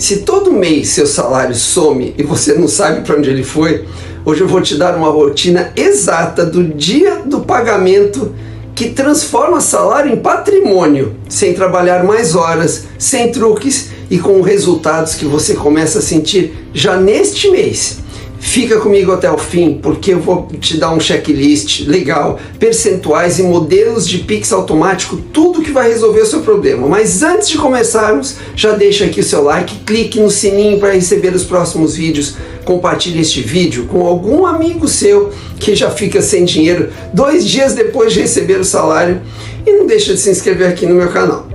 Se todo mês seu salário some e você não sabe para onde ele foi, hoje eu vou te dar uma rotina exata do dia do pagamento que transforma salário em patrimônio, sem trabalhar mais horas, sem truques e com resultados que você começa a sentir já neste mês. Fica comigo até o fim, porque eu vou te dar um checklist legal, percentuais e modelos de Pix automático, tudo que vai resolver o seu problema. Mas antes de começarmos, já deixa aqui o seu like, clique no sininho para receber os próximos vídeos, compartilhe este vídeo com algum amigo seu que já fica sem dinheiro 2 dias depois de receber o salário e não deixa de se inscrever aqui no meu canal.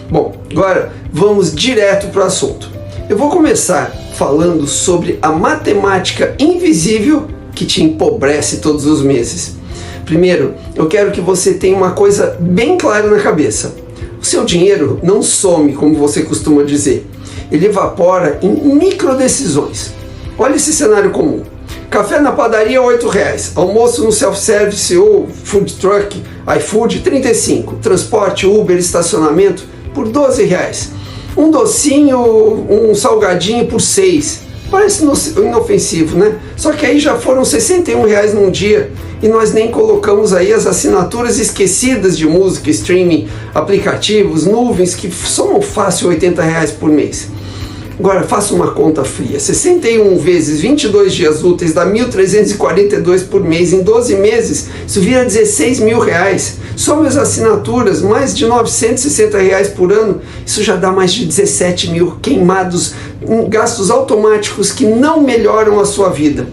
Bom, agora vamos direto para o assunto. Eu vou começar falando sobre a matemática invisível que te empobrece todos os meses. Primeiro, eu quero que você tenha uma coisa bem clara na cabeça. O seu dinheiro não some, como você costuma dizer. Ele evapora em microdecisões. Olha esse cenário comum. Café na padaria, R$ 8,00. Almoço no self-service ou food truck, iFood, R$ 35,00. Transporte, Uber, estacionamento, por R$ 12,00. Um docinho, um salgadinho por 6. Parece inofensivo, né? Só que aí já foram R$ 61,00 num dia e nós nem colocamos aí as assinaturas esquecidas de música, streaming, aplicativos, nuvens que somam fácil R$ 80,00 por mês. Agora faça uma conta fria. 61 vezes 22 dias úteis dá 1.342 por mês. Em 12 meses, isso vira R$ 16.000. Some as assinaturas, mais de R$ 960,00 por ano. Isso já dá mais de 17 mil queimados em gastos automáticos que não melhoram a sua vida.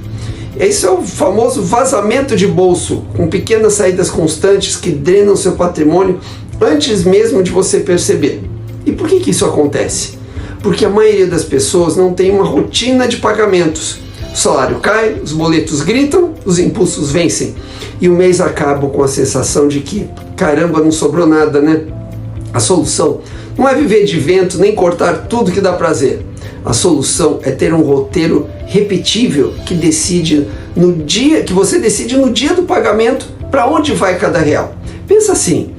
Esse é o famoso vazamento de bolso, com pequenas saídas constantes que drenam seu patrimônio antes mesmo de você perceber. E por que isso acontece? Porque a maioria das pessoas não tem uma rotina de pagamentos. O salário cai, os boletos gritam, os impulsos vencem. E o mês acaba com a sensação de que, caramba, não sobrou nada, né? A solução não é viver de vento, nem cortar tudo que dá prazer. A solução é ter um roteiro repetível que você decide no dia do pagamento para onde vai cada real. Pensa assim.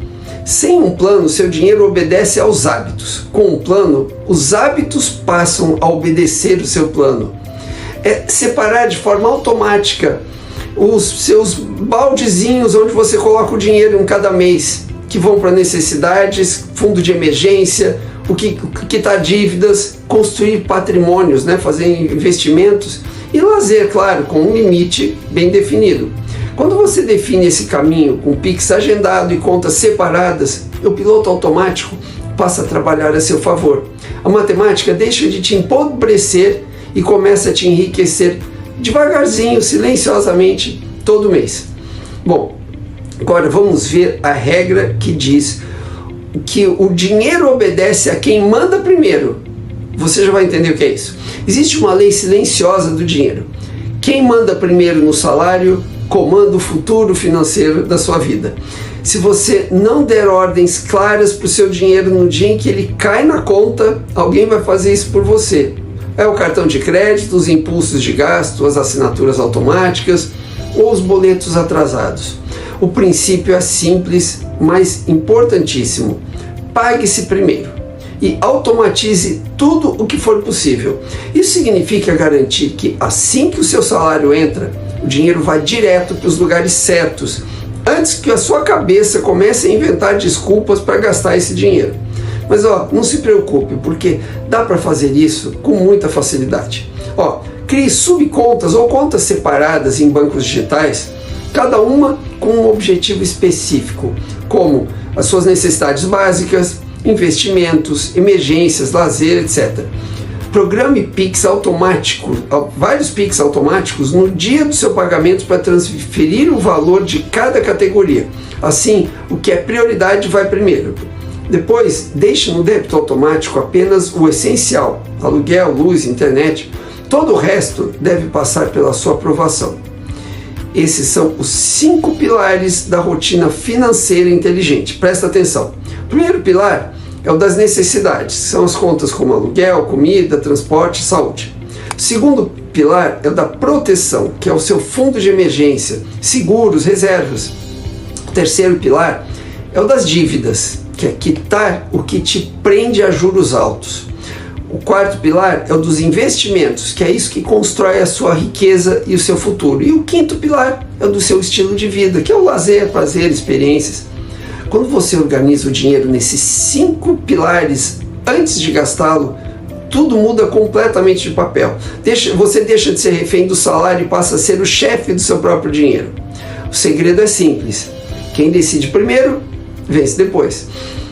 Sem um plano, seu dinheiro obedece aos hábitos. Com um plano, os hábitos passam a obedecer o seu plano. É separar de forma automática os seus baldezinhos onde você coloca o dinheiro em cada mês, que vão para necessidades, fundo de emergência, o que quitar dívidas, construir patrimônios, né? Fazer investimentos e lazer, claro, com um limite bem definido. Quando você define esse caminho com Pix agendado e contas separadas, o piloto automático passa a trabalhar a seu favor. A matemática deixa de te empobrecer e começa a te enriquecer devagarzinho, silenciosamente, todo mês. Bom, agora vamos ver a regra que diz que o dinheiro obedece a quem manda primeiro. Você já vai entender o que é isso. Existe uma lei silenciosa do dinheiro. Quem manda primeiro no salário comanda o futuro financeiro da sua vida. Se você não der ordens claras para o seu dinheiro no dia em que ele cai na conta, alguém vai fazer isso por você. É o cartão de crédito, os impulsos de gasto, as assinaturas automáticas ou os boletos atrasados. O princípio é simples, mas importantíssimo. Pague-se primeiro e automatize tudo o que for possível. Isso significa garantir que assim que o seu salário entra, o dinheiro vai direto para os lugares certos, antes que a sua cabeça comece a inventar desculpas para gastar esse dinheiro. Mas não se preocupe, porque dá para fazer isso com muita facilidade. Crie subcontas ou contas separadas em bancos digitais, cada uma com um objetivo específico, como as suas necessidades básicas, investimentos, emergências, lazer, etc. Programe Pix automático, vários Pix automáticos no dia do seu pagamento para transferir o valor de cada categoria. Assim, o que é prioridade vai primeiro. Depois, deixe no débito automático apenas o essencial, aluguel, luz, internet. Todo o resto deve passar pela sua aprovação. Esses são os 5 pilares da rotina financeira inteligente. Presta atenção. O primeiro pilar é o das necessidades, são as contas como aluguel, comida, transporte e saúde. O segundo pilar é o da proteção, que é o seu fundo de emergência, seguros, reservas. O terceiro pilar é o das dívidas, que é quitar o que te prende a juros altos. O quarto pilar é o dos investimentos, que é isso que constrói a sua riqueza e o seu futuro. E o quinto pilar é o do seu estilo de vida, que é o lazer, prazer, experiências. Quando você organiza o dinheiro nesses 5 pilares antes de gastá-lo, tudo muda completamente de papel. Você deixa de ser refém do salário e passa a ser o chefe do seu próprio dinheiro. O segredo é simples. Quem decide primeiro, vence depois.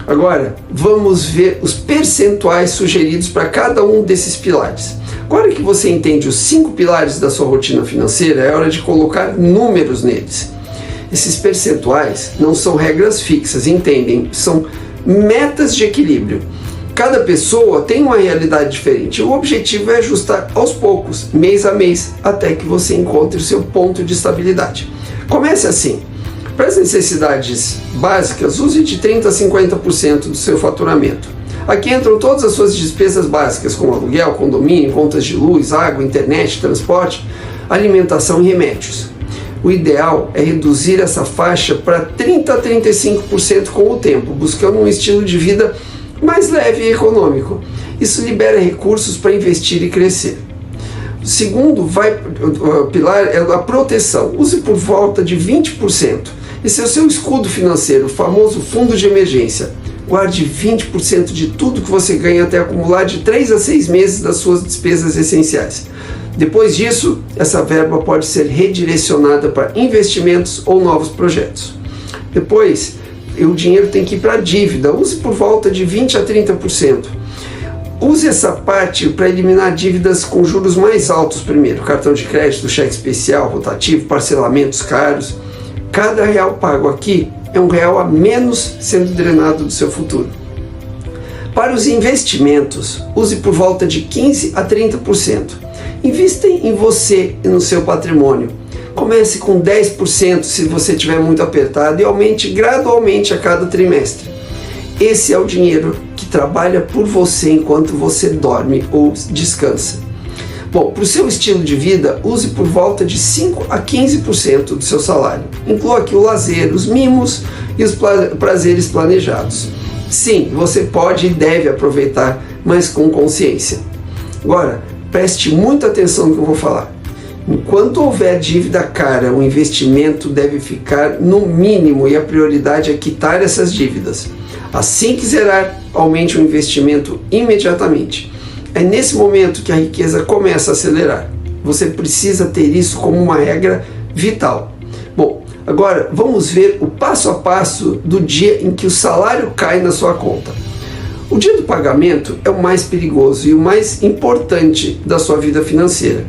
Agora, vamos ver os percentuais sugeridos para cada um desses pilares. Agora que você entende os 5 pilares da sua rotina financeira, é hora de colocar números neles. Esses percentuais não são regras fixas, entendem? São metas de equilíbrio. Cada pessoa tem uma realidade diferente. O objetivo é ajustar aos poucos, mês a mês, até que você encontre o seu ponto de estabilidade. Comece assim. Para as necessidades básicas, use de 30% a 50% do seu faturamento. Aqui entram todas as suas despesas básicas, como aluguel, condomínio, contas de luz, água, internet, transporte, alimentação e remédios. O ideal é reduzir essa faixa para 30% a 35% com o tempo, buscando um estilo de vida mais leve e econômico. Isso libera recursos para investir e crescer. O segundo pilar é a proteção. Use por volta de 20%. Esse é o seu escudo financeiro, o famoso fundo de emergência. Guarde 20% de tudo que você ganha até acumular de 3 a 6 meses das suas despesas essenciais. Depois disso, essa verba pode ser redirecionada para investimentos ou novos projetos. Depois, o dinheiro tem que ir para a dívida. Use por volta de 20% a 30%. Use essa parte para eliminar dívidas com juros mais altos primeiro. Cartão de crédito, cheque especial, rotativo, parcelamentos caros. Cada real pago aqui é um real a menos sendo drenado do seu futuro. Para os investimentos, use por volta de 15% a 30%. Invista em você e no seu patrimônio. Comece com 10% se você estiver muito apertado e aumente gradualmente a cada trimestre. Esse é o dinheiro que trabalha por você enquanto você dorme ou descansa. Bom, para o seu estilo de vida, use por volta de 5% a 15% do seu salário. Inclua aqui o lazer, os mimos e os prazeres planejados. Sim, você pode e deve aproveitar, mas com consciência. Agora, preste muita atenção no que eu vou falar. Enquanto houver dívida cara, o investimento deve ficar no mínimo e a prioridade é quitar essas dívidas. Assim que zerar, aumente o investimento imediatamente. É nesse momento que a riqueza começa a acelerar. Você precisa ter isso como uma regra vital. Bom, agora vamos ver o passo a passo do dia em que o salário cai na sua conta. O dia do pagamento é o mais perigoso e o mais importante da sua vida financeira.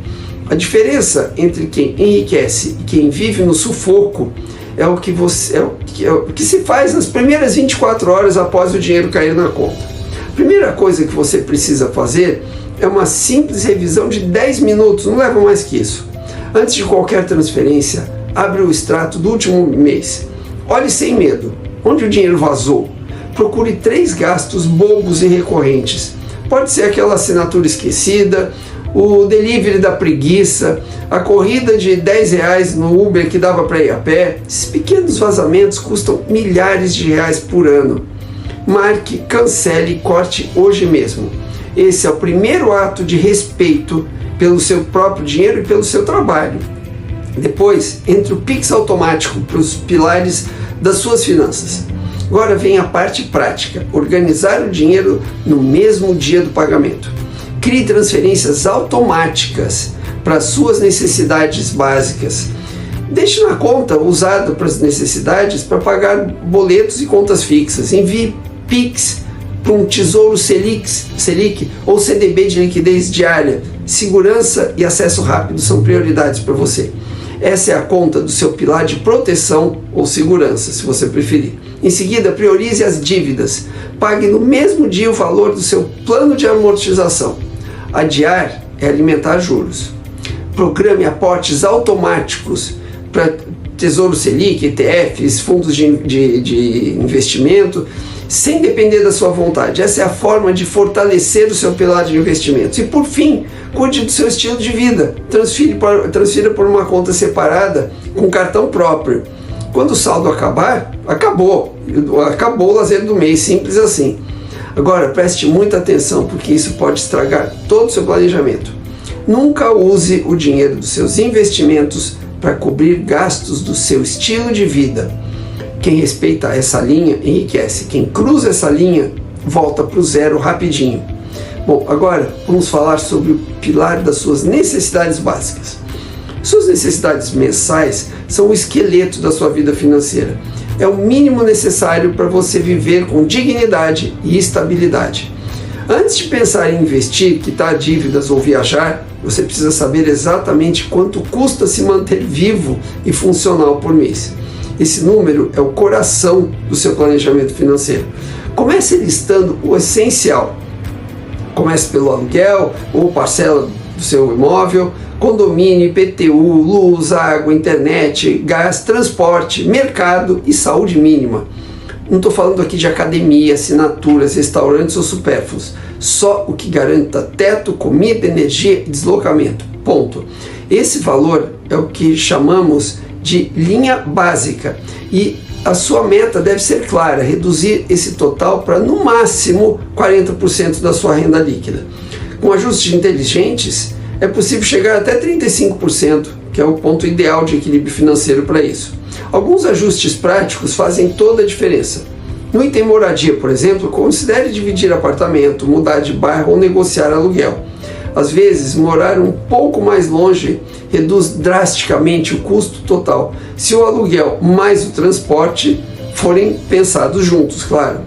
A diferença entre quem enriquece e quem vive no sufoco é o que se faz nas primeiras 24 horas após o dinheiro cair na conta. A primeira coisa que você precisa fazer é uma simples revisão de 10 minutos, não leva mais que isso. Antes de qualquer transferência, abre o extrato do último mês. Olhe sem medo. Onde o dinheiro vazou? Procure 3 gastos bobos e recorrentes. Pode ser aquela assinatura esquecida, o delivery da preguiça, a corrida de R$10 no Uber que dava para ir a pé. Esses pequenos vazamentos custam milhares de reais por ano. Marque, cancele e corte hoje mesmo. Esse é o primeiro ato de respeito pelo seu próprio dinheiro e pelo seu trabalho. Depois, entre o Pix automático para os pilares das suas finanças. Agora vem a parte prática, organizar o dinheiro no mesmo dia do pagamento. Crie transferências automáticas para as suas necessidades básicas. Deixe na conta usada para as necessidades para pagar boletos e contas fixas. Envie Pix para um Tesouro Selic ou CDB de liquidez diária. Segurança e acesso rápido são prioridades para você. Essa é a conta do seu pilar de proteção ou segurança, se você preferir. Em seguida, priorize as dívidas. Pague no mesmo dia o valor do seu plano de amortização. Adiar é alimentar juros. Programe aportes automáticos para Tesouro Selic, ETFs, fundos de investimento, sem depender da sua vontade. Essa é a forma de fortalecer o seu pilar de investimentos. E por fim, cuide do seu estilo de vida. Transfira por uma conta separada com cartão próprio. Quando o saldo acabar, acabou o lazer do mês, simples assim. Agora, preste muita atenção, porque isso pode estragar todo o seu planejamento. Nunca use o dinheiro dos seus investimentos para cobrir gastos do seu estilo de vida. Quem respeita essa linha enriquece. Quem cruza essa linha volta para o zero rapidinho. Bom, agora vamos falar sobre o pilar das suas necessidades básicas. Suas necessidades mensais são o esqueleto da sua vida financeira. É o mínimo necessário para você viver com dignidade e estabilidade. Antes de pensar em investir, quitar dívidas ou viajar, você precisa saber exatamente quanto custa se manter vivo e funcional por mês. Esse número é o coração do seu planejamento financeiro. Comece listando o essencial. Comece pelo aluguel ou parcela do seu imóvel, condomínio, IPTU, luz, água, internet, gás, transporte, mercado e saúde mínima. Não estou falando aqui de academia, assinaturas, restaurantes ou supérfluos. Só o que garanta teto, comida, energia e deslocamento. Ponto. Esse valor é o que chamamos de linha básica. E a sua meta deve ser clara, reduzir esse total para no máximo 40% da sua renda líquida. Com ajustes inteligentes, é possível chegar até 35%, que é o ponto ideal de equilíbrio financeiro para isso. Alguns ajustes práticos fazem toda a diferença. No item moradia, por exemplo, considere dividir apartamento, mudar de bairro ou negociar aluguel. Às vezes, morar um pouco mais longe reduz drasticamente o custo total, se o aluguel mais o transporte forem pensados juntos, claro.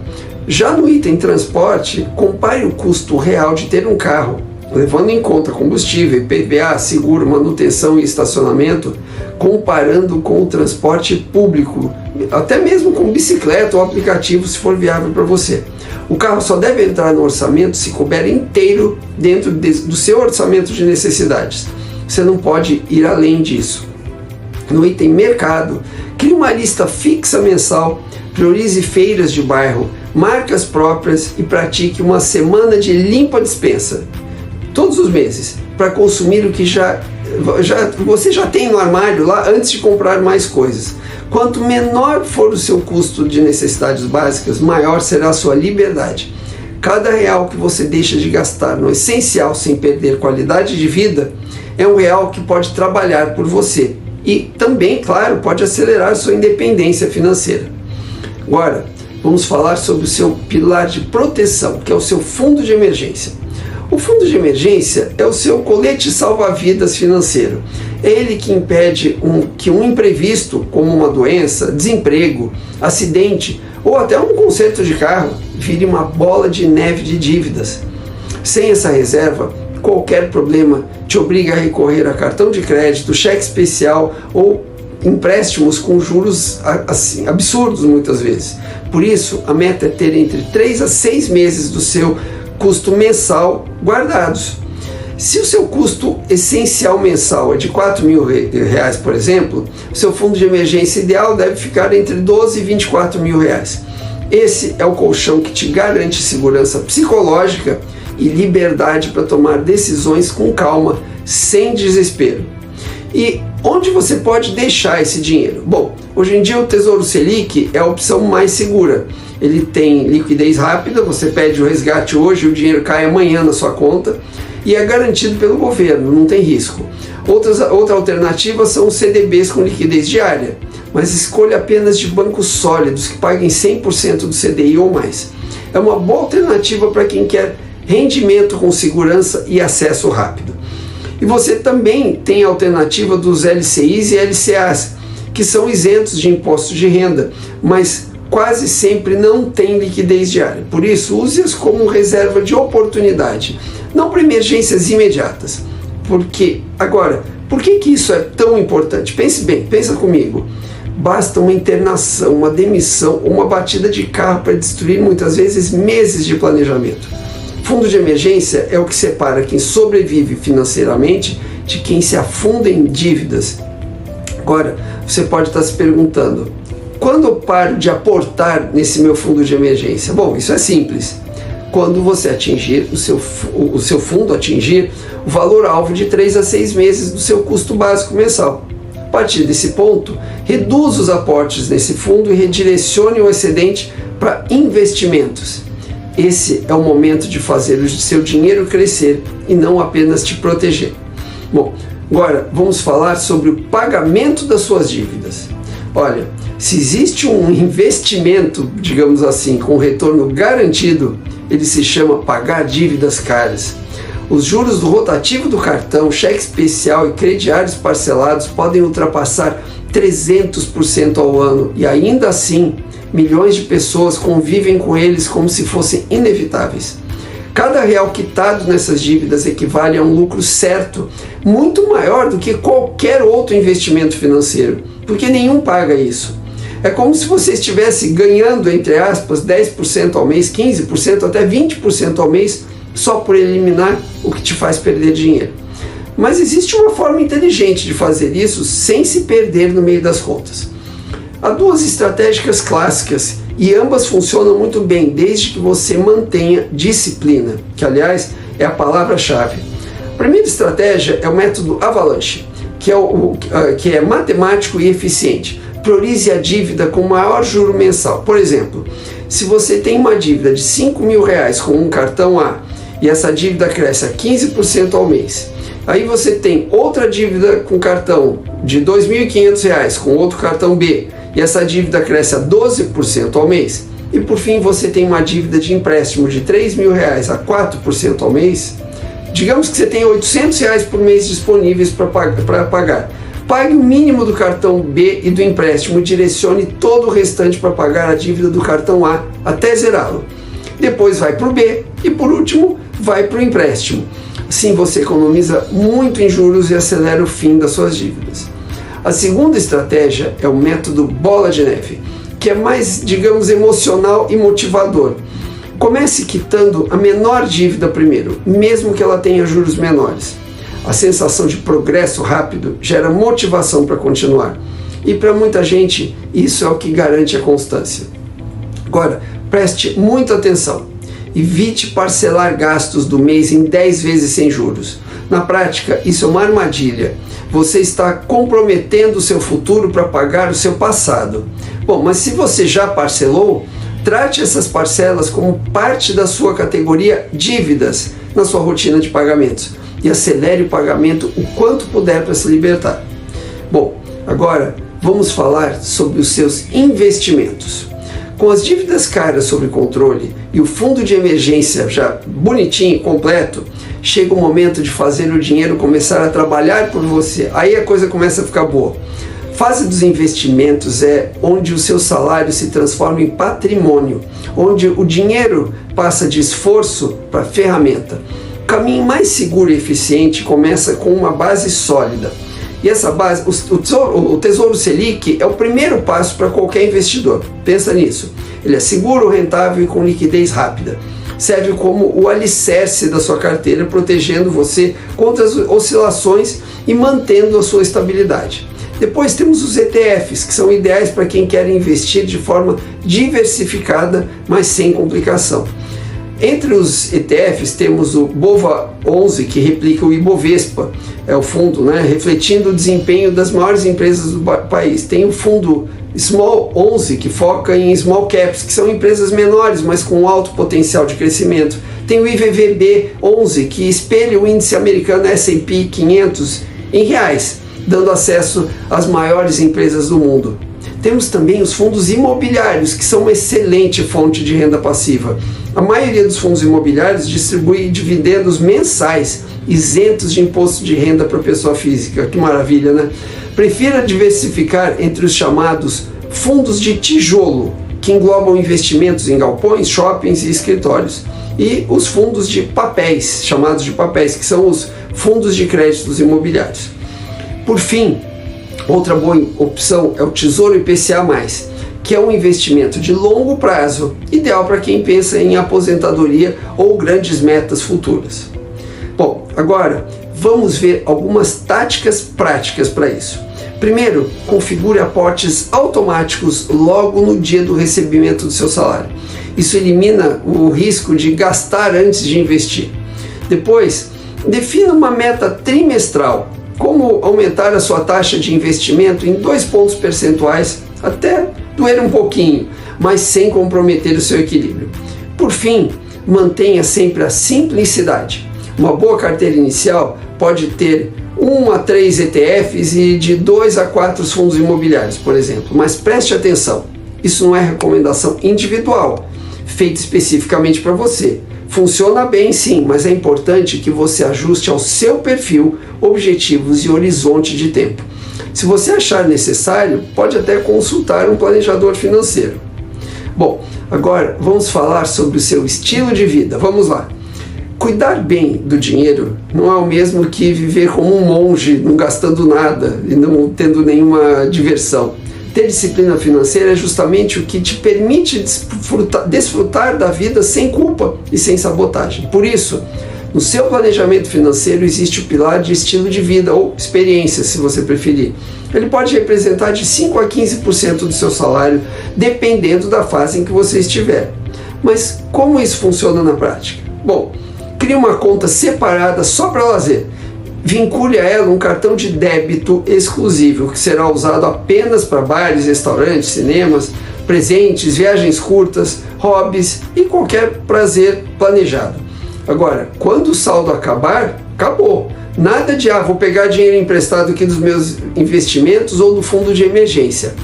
Já no item transporte, compare o custo real de ter um carro, levando em conta combustível, IPVA, seguro, manutenção e estacionamento, comparando com o transporte público, até mesmo com bicicleta ou aplicativo, se for viável para você. O carro só deve entrar no orçamento se couber inteiro dentro do seu orçamento de necessidades. Você não pode ir além disso. No item mercado, crie uma lista fixa mensal, priorize feiras de bairro, marcas próprias e pratique uma semana de limpa dispensa todos os meses, para consumir o que você já tem no armário lá antes de comprar mais coisas. Quanto menor for o seu custo de necessidades básicas, maior será a sua liberdade. Cada real que você deixa de gastar no essencial sem perder qualidade de vida é um real que pode trabalhar por você e também, claro, pode acelerar sua independência financeira. Agora, vamos falar sobre o seu pilar de proteção, que é o seu fundo de emergência. O fundo de emergência é o seu colete salva-vidas financeiro. É ele que impede que um imprevisto, como uma doença, desemprego, acidente ou até um conserto de carro, vire uma bola de neve de dívidas. Sem essa reserva, qualquer problema te obriga a recorrer a cartão de crédito, cheque especial ou empréstimos com juros assim, absurdos muitas vezes. Por isso, a meta é ter entre 3 a 6 meses do seu custo mensal guardados. Se o seu custo essencial mensal é de R$4.000, por exemplo, o seu fundo de emergência ideal deve ficar entre R$12 e R$24.000. Esse é o colchão que te garante segurança psicológica e liberdade para tomar decisões com calma, sem desespero. E onde você pode deixar esse dinheiro? Bom, hoje em dia o Tesouro Selic é a opção mais segura. Ele tem liquidez rápida, você pede o resgate hoje, o dinheiro cai amanhã na sua conta e é garantido pelo governo, não tem risco. Outra alternativa são os CDBs com liquidez diária, mas escolha apenas de bancos sólidos que paguem 100% do CDI ou mais. É uma boa alternativa para quem quer rendimento com segurança e acesso rápido. E você também tem a alternativa dos LCIs e LCAs, que são isentos de imposto de renda, mas quase sempre não tem liquidez diária. Por isso, use-as como reserva de oportunidade, não para emergências imediatas. Agora, por que isso é tão importante? Pense bem, pensa comigo. Basta uma internação, uma demissão ou uma batida de carro para destruir muitas vezes meses de planejamento. Fundo de emergência é o que separa quem sobrevive financeiramente de quem se afunda em dívidas. Agora, você pode estar se perguntando, quando eu paro de aportar nesse meu fundo de emergência? Bom, isso é simples. Quando você atingir o seu fundo atingir o valor-alvo de 3 a 6 meses do seu custo básico mensal. A partir desse ponto, reduza os aportes nesse fundo e redirecione o excedente para investimentos. esse é o momento de fazer o seu dinheiro crescer e não apenas te proteger. Bom, agora vamos falar sobre o pagamento das suas dívidas. Olha, se existe um investimento, digamos assim, com retorno garantido, ele se chama pagar dívidas caras. Os juros do rotativo do cartão, cheque especial e crediários parcelados podem ultrapassar 300% ao ano e ainda assim milhões de pessoas convivem com eles como se fossem inevitáveis. Cada real quitado nessas dívidas equivale a um lucro certo, muito maior do que qualquer outro investimento financeiro, porque nenhum paga isso. É como se você estivesse ganhando, entre aspas, 10% ao mês, 15%, até 20% ao mês, só por eliminar o que te faz perder dinheiro. Mas existe uma forma inteligente de fazer isso sem se perder no meio das contas. Há duas estratégias clássicas e ambas funcionam muito bem desde que você mantenha disciplina, que aliás é a palavra-chave. A primeira estratégia é o método Avalanche, que é matemático e eficiente. Priorize a dívida com maior juro mensal. Por exemplo, se você tem uma dívida de R$5.000 com um cartão A e essa dívida cresce a 15% ao mês, aí você tem outra dívida com cartão de R$2.500 com outro cartão B e essa dívida cresce a 12% ao mês, e por fim você tem uma dívida de empréstimo de R$3.000 a 4% ao mês, digamos que você tem R$800 por mês disponíveis para pagar. Pague o mínimo do cartão B e do empréstimo e direcione todo o restante para pagar a dívida do cartão A até zerá-lo. Depois vai para o B e por último vai para o empréstimo. Assim você economiza muito em juros e acelera o fim das suas dívidas. A segunda estratégia é o método bola de neve, que é mais, digamos, emocional e motivador. Comece quitando a menor dívida primeiro, mesmo que ela tenha juros menores. A sensação de progresso rápido gera motivação para continuar. E para muita gente, isso é o que garante a constância. Agora, preste muita atenção. Evite parcelar gastos do mês em 10 vezes sem juros. Na prática, isso é uma armadilha. Você está comprometendo o seu futuro para pagar o seu passado. Bom, mas se você já parcelou, trate essas parcelas como parte da sua categoria dívidas na sua rotina de pagamentos e acelere o pagamento o quanto puder para se libertar. Bom, agora vamos falar sobre os seus investimentos. Com as dívidas caras sob controle e o fundo de emergência já bonitinho, completo, chega o momento de fazer o dinheiro começar a trabalhar por você. Aí a coisa começa a ficar boa. Fase dos investimentos é onde o seu salário se transforma em patrimônio, onde o dinheiro passa de esforço para ferramenta. O caminho mais seguro e eficiente começa com uma base sólida. E essa base, o Tesouro Selic é o primeiro passo para qualquer investidor. Pensa nisso. Ele é seguro, rentável e com liquidez rápida. Serve como o alicerce da sua carteira, protegendo você contra as oscilações e mantendo a sua estabilidade. Depois temos os ETFs, que são ideais para quem quer investir de forma diversificada, mas sem complicação. Entre os ETFs temos o BOVA11, que replica o Ibovespa, é o fundo, refletindo o desempenho das maiores empresas do país. Tem o fundo Small 11, que foca em small caps, que são empresas menores, mas com alto potencial de crescimento. Tem o IVVB 11, que espelha o índice americano S&P 500 em reais, dando acesso às maiores empresas do mundo. Temos também os fundos imobiliários, que são uma excelente fonte de renda passiva. A maioria dos fundos imobiliários distribui dividendos mensais, isentos de imposto de renda para a pessoa física. Que maravilha, né? Prefira diversificar entre os chamados fundos de tijolo, que englobam investimentos em galpões, shoppings e escritórios, e os fundos de papéis, chamados de papéis, que são os fundos de créditos imobiliários. Por fim, outra boa opção é o Tesouro IPCA+, que é um investimento de longo prazo, ideal para quem pensa em aposentadoria ou grandes metas futuras. Bom, agora vamos ver algumas táticas práticas para isso. Primeiro, configure aportes automáticos logo no dia do recebimento do seu salário. Isso elimina o risco de gastar antes de investir. Depois, defina uma meta trimestral. Como aumentar a sua taxa de investimento em 2 pontos percentuais, até doer um pouquinho, mas sem comprometer o seu equilíbrio. Por fim, Mantenha sempre a simplicidade. Uma boa carteira inicial pode ter 1 a 3 ETFs e de 2 a 4 fundos imobiliários, por exemplo. Mas preste atenção, isso não é recomendação individual, feita especificamente para você. Funciona bem sim, mas é importante que você ajuste ao seu perfil, objetivos e horizonte de tempo. Se você achar necessário, pode até consultar um planejador financeiro. Bom, agora vamos falar sobre o seu estilo de vida. Vamos lá. Cuidar bem do dinheiro não é o mesmo que viver como um monge, não gastando nada e não tendo nenhuma diversão. Ter disciplina financeira é justamente o que te permite desfrutar da vida sem culpa e sem sabotagem. Por isso, no seu planejamento financeiro existe o pilar de estilo de vida ou experiência, se você preferir. Ele pode representar de 5 a 15% do seu salário, dependendo da fase em que você estiver. Mas como isso funciona na prática? Bom, crie uma conta separada só para lazer. Vincule a ela um cartão de débito exclusivo, que será usado apenas para bares, restaurantes, cinemas, presentes, viagens curtas, hobbies e qualquer prazer planejado. Agora, quando o saldo acabar, acabou. Nada de, vou pegar dinheiro emprestado aqui dos meus investimentos ou do fundo de emergência.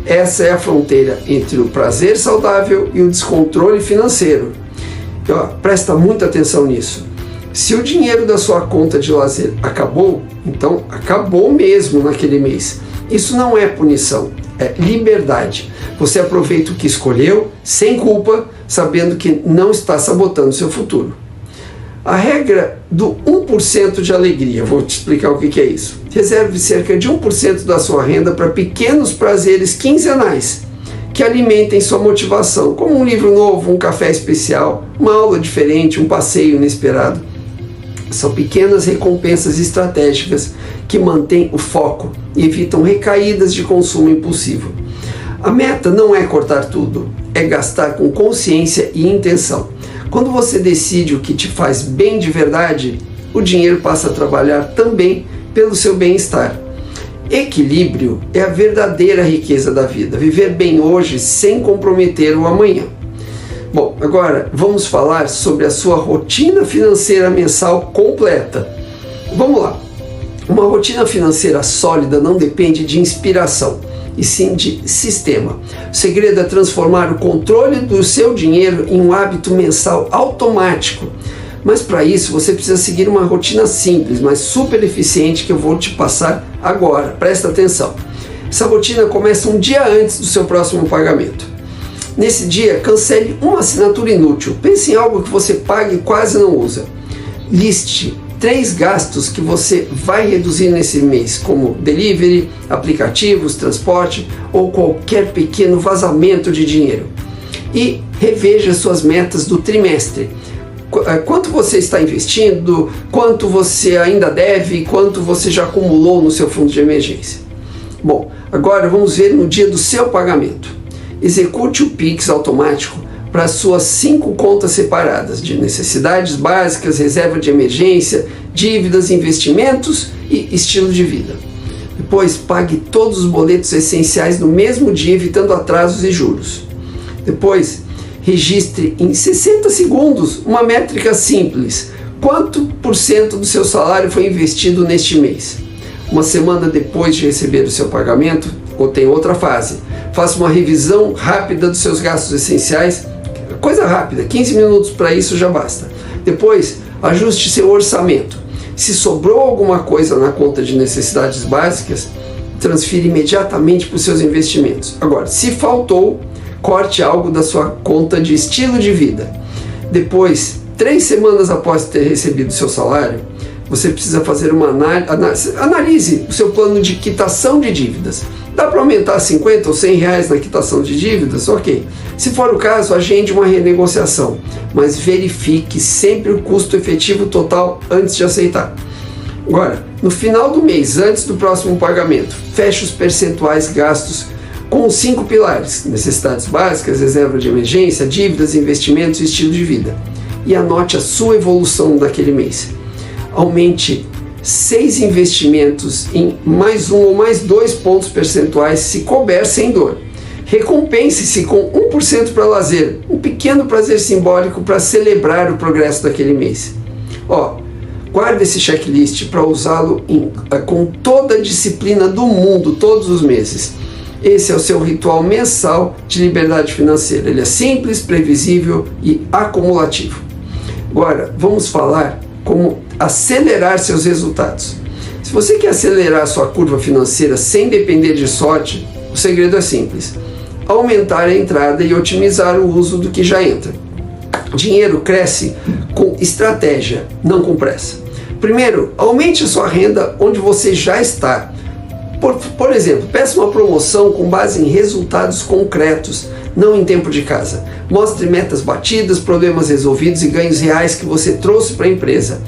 Essa é a fronteira entre o prazer saudável e o descontrole financeiro. Presta muita atenção nisso. Se o dinheiro da sua conta de lazer acabou, então acabou mesmo naquele mês. Isso não é punição, é liberdade. Você aproveita o que escolheu, sem culpa, sabendo que não está sabotando seu futuro. A regra do 1% de alegria, vou te explicar o que é isso. Reserve cerca de 1% da sua renda para pequenos prazeres quinzenais que alimentem sua motivação, como um livro novo, um café especial, uma aula diferente, um passeio inesperado. São pequenas recompensas estratégicas que mantêm o foco e evitam recaídas de consumo impulsivo. A meta não é cortar tudo, é gastar com consciência e intenção. Quando você decide o que te faz bem de verdade, o dinheiro passa a trabalhar também pelo seu bem-estar. Equilíbrio é a verdadeira riqueza da vida, viver bem hoje sem comprometer o amanhã. Bom, agora vamos falar sobre a sua rotina financeira mensal completa. Vamos lá. Uma rotina financeira sólida não depende de inspiração, e sim de sistema. O segredo é transformar o controle do seu dinheiro em um hábito mensal automático. Mas para isso você precisa seguir uma rotina simples, mas super eficiente que eu vou te passar agora. Presta atenção. Essa rotina começa um dia antes do seu próximo pagamento. Nesse dia, cancele uma assinatura inútil. Pense em algo que você paga e quase não usa. Liste 3 gastos que você vai reduzir nesse mês, como delivery, aplicativos, transporte ou qualquer pequeno vazamento de dinheiro. E reveja suas metas do trimestre. Quanto você está investindo, quanto você ainda deve, quanto você já acumulou no seu fundo de emergência. Bom, agora vamos ver no dia do seu pagamento. Execute o Pix automático para suas 5 contas separadas de necessidades básicas, reserva de emergência, dívidas, investimentos e estilo de vida. Depois, pague todos os boletos essenciais no mesmo dia, evitando atrasos e juros. Depois, registre em 60 segundos uma métrica simples. Quanto por cento do seu salário foi investido neste mês? Uma semana depois de receber o seu pagamento, ou tem outra fase, faça uma revisão rápida dos seus gastos essenciais. Coisa rápida, 15 minutos para isso já basta. Depois, ajuste seu orçamento. Se sobrou alguma coisa na conta de necessidades básicas, transfira imediatamente para os seus investimentos. Agora, se faltou, corte algo da sua conta de estilo de vida. Depois, 3 semanas após ter recebido seu salário, você precisa fazer uma analise o seu plano de quitação de dívidas. Dá para aumentar 50 ou 100 reais na quitação de dívidas? Ok. Se for o caso, agende uma renegociação, mas verifique sempre o custo efetivo total antes de aceitar. Agora, no final do mês, antes do próximo pagamento, feche os percentuais gastos com os 5 pilares: necessidades básicas, reserva de emergência, dívidas, investimentos e estilo de vida. E anote a sua evolução daquele mês. Aumente 6 investimentos em mais 1 ou mais 2 pontos percentuais se couber sem dor. Recompense-se com 1% para lazer, um pequeno prazer simbólico para celebrar o progresso daquele mês. Guarde esse checklist para usá-lo com toda a disciplina do mundo, todos os meses. Esse é o seu ritual mensal de liberdade financeira. Ele é simples, previsível e acumulativo. Agora, vamos falar como acelerar seus resultados. Se você quer acelerar sua curva financeira sem depender de sorte, o segredo é simples: aumentar a entrada e otimizar o uso do que já entra. Dinheiro cresce com estratégia, não com pressa. Primeiro, aumente a sua renda onde você já está. Por exemplo, peça uma promoção com base em resultados concretos, não em tempo de casa. Mostre metas batidas, problemas resolvidos e ganhos reais que você trouxe para a empresa.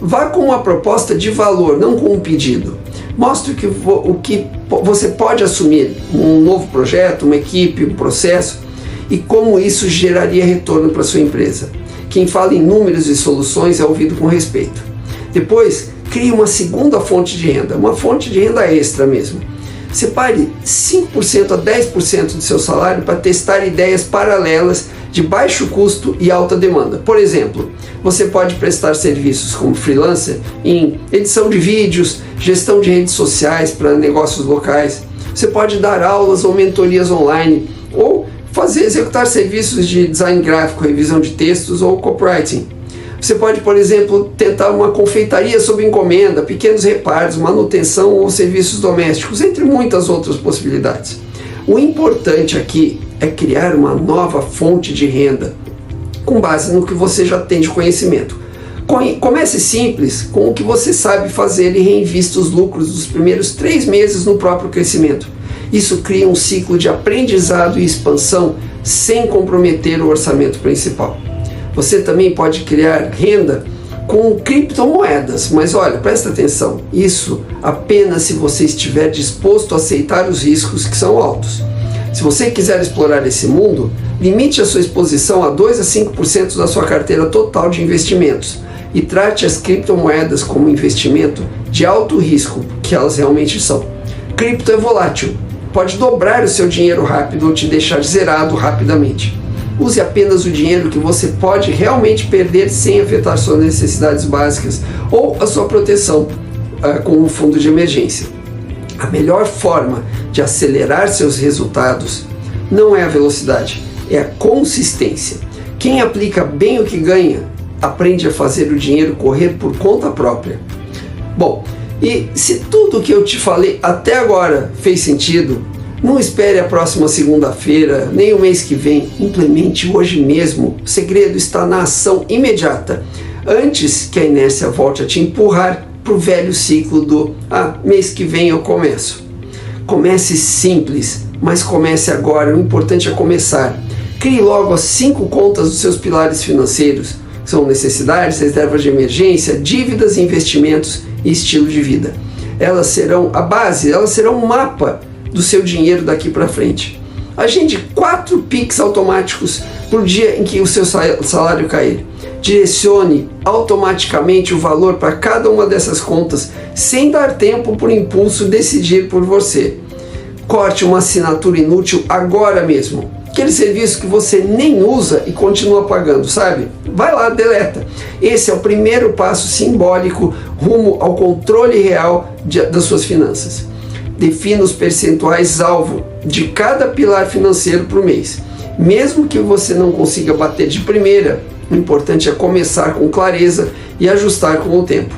Vá com uma proposta de valor, não com um pedido. Mostre o que você pode assumir, um novo projeto, uma equipe, um processo, e como isso geraria retorno para a sua empresa. Quem fala em números e soluções é ouvido com respeito. Depois, crie uma segunda fonte de renda, uma fonte de renda extra mesmo. Separe 5% a 10% do seu salário para testar ideias paralelas de baixo custo e alta demanda. Por exemplo, você pode prestar serviços como freelancer em edição de vídeos, gestão de redes sociais para negócios locais. Você pode dar aulas ou mentorias online, ou executar serviços de design gráfico, revisão de textos ou copywriting. Você pode, por exemplo, tentar uma confeitaria sob encomenda, pequenos reparos, manutenção ou serviços domésticos, entre muitas outras possibilidades. O importante aqui é criar uma nova fonte de renda com base no que você já tem de conhecimento. Comece simples, com o que você sabe fazer, e reinvista os lucros dos primeiros 3 meses no próprio crescimento. Isso cria um ciclo de aprendizado e expansão sem comprometer o orçamento principal. Você também pode criar renda com criptomoedas, mas olha, presta atenção, isso apenas se você estiver disposto a aceitar os riscos, que são altos. Se você quiser explorar esse mundo, limite a sua exposição a 2 a 5% da sua carteira total de investimentos e trate as criptomoedas como investimento de alto risco, que elas realmente são. Cripto é volátil, pode dobrar o seu dinheiro rápido ou te deixar zerado rapidamente. Use apenas o dinheiro que você pode realmente perder sem afetar suas necessidades básicas ou a sua proteção com um fundo de emergência. A melhor forma de acelerar seus resultados não é a velocidade, é a consistência. Quem aplica bem o que ganha, aprende a fazer o dinheiro correr por conta própria. Bom, e se tudo o que eu te falei até agora fez sentido, não espere a próxima segunda-feira, nem o mês que vem. Implemente hoje mesmo. O segredo está na ação imediata, antes que a inércia volte a te empurrar para o velho ciclo do mês que vem eu começo. Comece simples, mas comece agora. O importante é começar. Crie logo as 5 contas dos seus pilares financeiros. São necessidades, reservas de emergência, dívidas, investimentos e estilo de vida. Elas serão a base, elas serão um mapa do seu dinheiro daqui para frente. Agende 4 Pix automáticos por dia em que o seu salário cair. Direcione automaticamente o valor para cada uma dessas contas, sem dar tempo por impulso decidir por você. Corte uma assinatura inútil agora mesmo. Aquele serviço que você nem usa e continua pagando, sabe? Vai lá, deleta. Esse é o primeiro passo simbólico rumo ao controle real das suas finanças. Defina os percentuais alvo de cada pilar financeiro por mês. Mesmo que você não consiga bater de primeira, o importante é começar com clareza e ajustar com o tempo.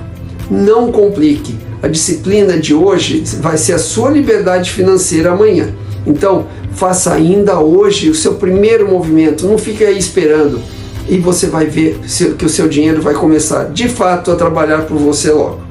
Não complique. A disciplina de hoje vai ser a sua liberdade financeira amanhã. Então, faça ainda hoje o seu primeiro movimento. Não fique aí esperando. E você vai ver que o seu dinheiro vai começar, de fato, a trabalhar por você logo.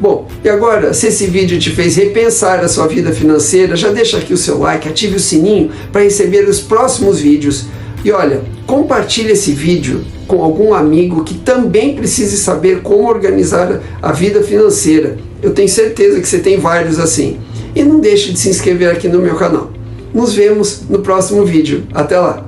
Bom, e agora, se esse vídeo te fez repensar a sua vida financeira, já deixa aqui o seu like, ative o sininho para receber os próximos vídeos. E olha, compartilhe esse vídeo com algum amigo que também precise saber como organizar a vida financeira. Eu tenho certeza que você tem vários assim. E não deixe de se inscrever aqui no meu canal. Nos vemos no próximo vídeo. Até lá!